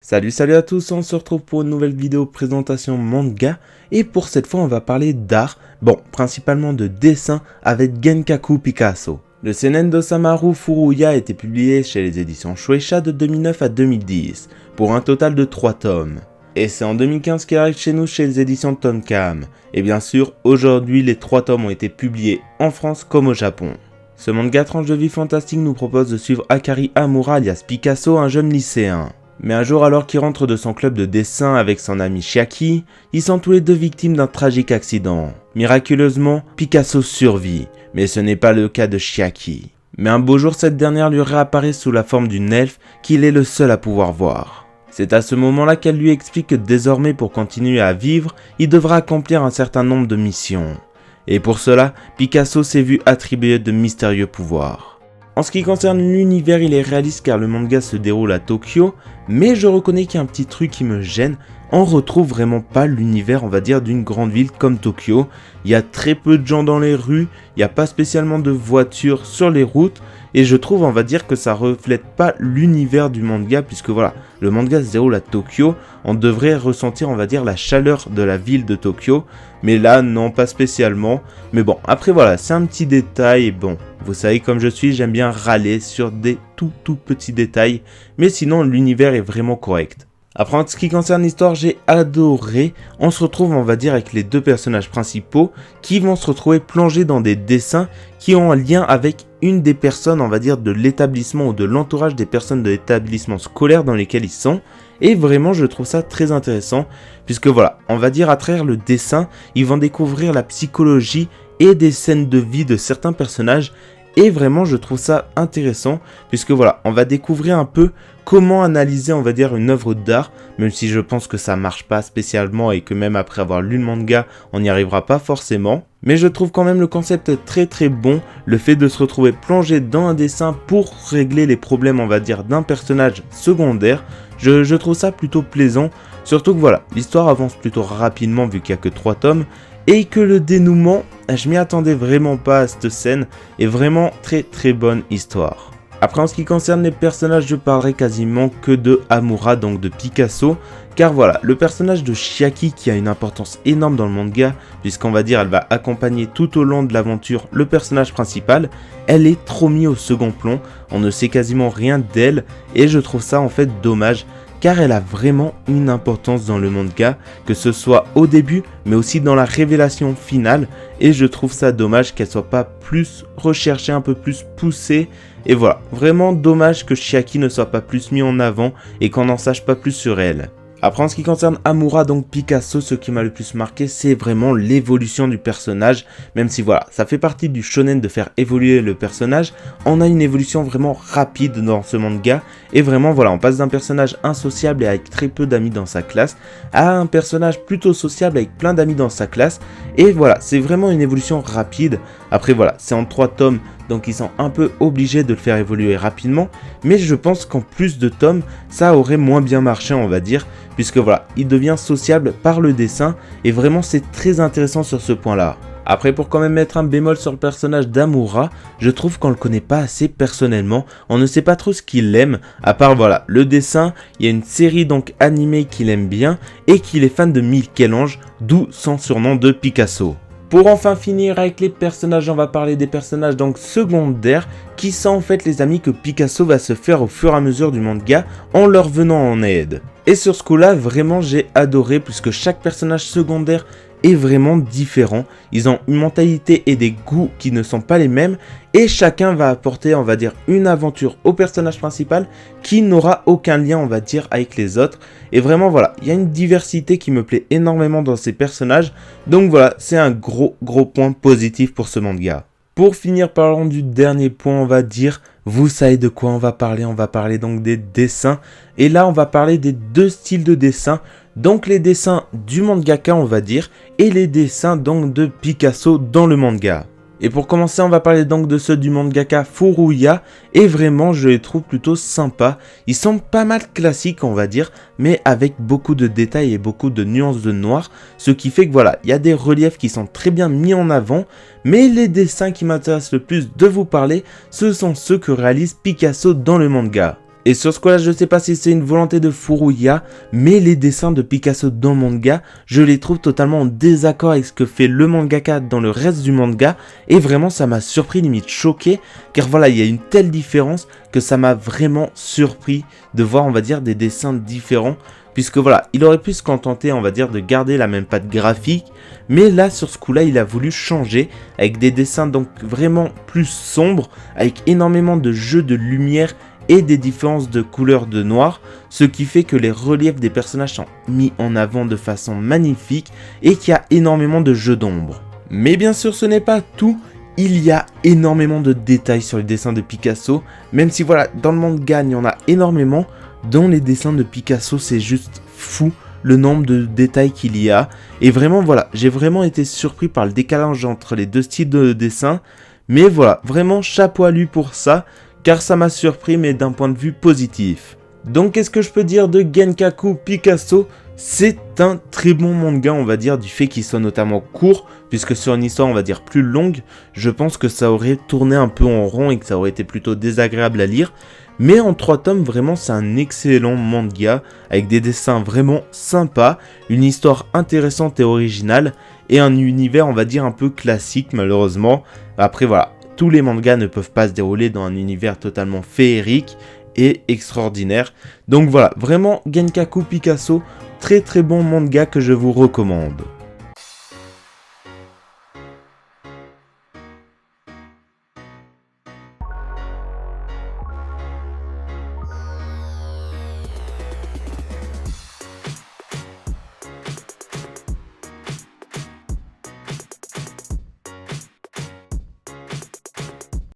Salut à tous, on se retrouve pour une nouvelle vidéo présentation manga et pour cette fois on va parler d'art, principalement de dessin avec Genkaku Picasso. Le seinen d'Osamaru Furuya a été publié chez les éditions Shueisha de 2009 à 2010 pour un total de 3 tomes. Et c'est en 2015 qu'il arrive chez nous chez les éditions Tonkam. Et bien sûr, aujourd'hui les 3 tomes ont été publiés en France comme au Japon. Ce manga tranche de vie fantastique nous propose de suivre Akari Amura alias Picasso, un jeune lycéen. Mais un jour, alors qu'il rentre de son club de dessin avec son ami Chiaki, ils sont tous les deux victimes d'un tragique accident. Miraculeusement, Picasso survit, mais ce n'est pas le cas de Chiaki. Mais un beau jour, cette dernière lui réapparaît sous la forme d'une elfe qu'il est le seul à pouvoir voir. C'est à ce moment-là qu'elle lui explique que désormais, pour continuer à vivre, il devra accomplir un certain nombre de missions. Et pour cela, Picasso s'est vu attribuer de mystérieux pouvoirs. En ce qui concerne l'univers, il est réaliste car le manga se déroule à Tokyo, mais je reconnais qu'il y a un petit truc qui me gêne. On retrouve vraiment pas l'univers, on va dire, d'une grande ville comme Tokyo. Il y a très peu de gens dans les rues, il n'y a pas spécialement de voitures sur les routes, et je trouve, on va dire, que ça reflète pas l'univers du manga, puisque voilà, le manga se déroule à Tokyo, on devrait ressentir, on va dire, la chaleur de la ville de Tokyo, mais là, non, pas spécialement. Mais bon, après voilà, c'est un petit détail, et bon, vous savez comme je suis, j'aime bien râler sur des tout petits détails, mais sinon, l'univers est vraiment correct. Après, en ce qui concerne l'histoire, j'ai adoré. On se retrouve, on va dire, avec les deux personnages principaux qui vont se retrouver plongés dans des dessins qui ont un lien avec une des personnes, on va dire, de l'établissement ou de l'entourage des personnes de l'établissement scolaire dans lesquels ils sont. Et vraiment, je trouve ça très intéressant puisque voilà, on va dire à travers le dessin, ils vont découvrir la psychologie et des scènes de vie de certains personnages. Et vraiment, je trouve ça intéressant puisque voilà, on va découvrir un peu comment analyser, on va dire, une œuvre d'art, même si je pense que ça marche pas spécialement et que même après avoir lu le manga, on n'y arrivera pas forcément. Mais je trouve quand même le concept très bon, le fait de se retrouver plongé dans un dessin pour régler les problèmes, on va dire, d'un personnage secondaire. Je trouve ça plutôt plaisant, surtout que voilà, l'histoire avance plutôt rapidement vu qu'il n'y a que 3 tomes. Et que le dénouement, je m'y attendais vraiment pas à cette scène, est vraiment très bonne histoire. Après en ce qui concerne les personnages, je parlerai quasiment que de Amura, donc de Picasso, car voilà, le personnage de Chiaki qui a une importance énorme dans le manga, puisqu'on va dire elle va accompagner tout au long de l'aventure le personnage principal, elle est trop mise au second plomb, on ne sait quasiment rien d'elle, et je trouve ça en fait dommage, car elle a vraiment une importance dans le manga, que ce soit au début, mais aussi dans la révélation finale, et je trouve ça dommage qu'elle soit pas plus recherchée, un peu plus poussée, et voilà, vraiment dommage que Chiaki ne soit pas plus mis en avant, et qu'on n'en sache pas plus sur elle. Après, en ce qui concerne Amura, donc Picasso, ce qui m'a le plus marqué, c'est vraiment l'évolution du personnage. Même si voilà, ça fait partie du shonen de faire évoluer le personnage, on a une évolution vraiment rapide dans ce manga. Et vraiment, voilà, on passe d'un personnage insociable et avec très peu d'amis dans sa classe, à un personnage plutôt sociable avec plein d'amis dans sa classe. Et voilà, c'est vraiment une évolution rapide. Après voilà, c'est en 3 tomes, donc ils sont un peu obligés de le faire évoluer rapidement. Mais je pense qu'en plus de tomes, ça aurait moins bien marché, on va dire. Puisque voilà, il devient sociable par le dessin et vraiment c'est très intéressant sur ce point-là. Après, pour quand même mettre un bémol sur le personnage d'Amura, je trouve qu'on le connaît pas assez personnellement, on ne sait pas trop ce qu'il aime, à part voilà, le dessin, il y a une série donc animée qu'il aime bien et qu'il est fan de Michel-Ange, d'où son surnom de Picasso. Pour enfin finir avec les personnages, on va parler des personnages donc secondaires qui sont en fait les amis que Picasso va se faire au fur et à mesure du manga en leur venant en aide. Et sur ce coup-là, vraiment j'ai adoré puisque chaque personnage secondaire est vraiment différent. Ils ont une mentalité et des goûts qui ne sont pas les mêmes et chacun va apporter, on va dire, une aventure au personnage principal qui n'aura aucun lien, on va dire, avec les autres. Et vraiment, voilà, il y a une diversité qui me plaît énormément dans ces personnages. Donc voilà, c'est un gros point positif pour ce manga. Pour finir, parlons du dernier point, on va dire, vous savez de quoi on va parler donc des dessins. Et là, on va parler des 2 styles de dessin, donc les dessins du mangaka, on va dire, et les dessins donc de Picasso dans le manga. Et pour commencer, on va parler donc de ceux du mangaka Furuya, et vraiment je les trouve plutôt sympas. Ils sont pas mal classiques on va dire, mais avec beaucoup de détails et beaucoup de nuances de noir, ce qui fait que voilà, il y a des reliefs qui sont très bien mis en avant, mais les dessins qui m'intéressent le plus de vous parler, ce sont ceux que réalise Picasso dans le manga. Et sur ce coup là, je sais pas si c'est une volonté de Furuya, mais les dessins de Picasso dans le manga, je les trouve totalement en désaccord avec ce que fait le mangaka dans le reste du manga, et vraiment ça m'a surpris, limite choqué, car voilà, il y a une telle différence que ça m'a vraiment surpris de voir, on va dire, des dessins différents, puisque voilà, il aurait pu se contenter, on va dire, de garder la même patte graphique, mais là, sur ce coup-là, il a voulu changer, avec des dessins donc vraiment plus sombres, avec énormément de jeux de lumière, et des différences de couleur de noir, ce qui fait que les reliefs des personnages sont mis en avant de façon magnifique et qu'il y a énormément de jeux d'ombre. Mais bien sûr ce n'est pas tout, il y a énormément de détails sur les dessins de Picasso, même si voilà, dans le manga il y en a énormément, dans les dessins de Picasso c'est juste fou le nombre de détails qu'il y a, et vraiment voilà, j'ai vraiment été surpris par le décalage entre les deux styles de dessin, mais voilà, vraiment chapeau à lui pour ça, car ça m'a surpris mais d'un point de vue positif. Donc qu'est-ce que je peux dire de Genkaku Picasso? C'est un très bon manga, on va dire, du fait qu'il soit notamment court, puisque sur une histoire on va dire plus longue, je pense que ça aurait tourné un peu en rond et que ça aurait été plutôt désagréable à lire. Mais en 3 tomes, vraiment c'est un excellent manga, avec des dessins vraiment sympas, une histoire intéressante et originale, et un univers on va dire un peu classique malheureusement. Après voilà, tous les mangas ne peuvent pas se dérouler dans un univers totalement féerique et extraordinaire. Donc voilà, vraiment Genkaku Picasso, très très bon manga que je vous recommande.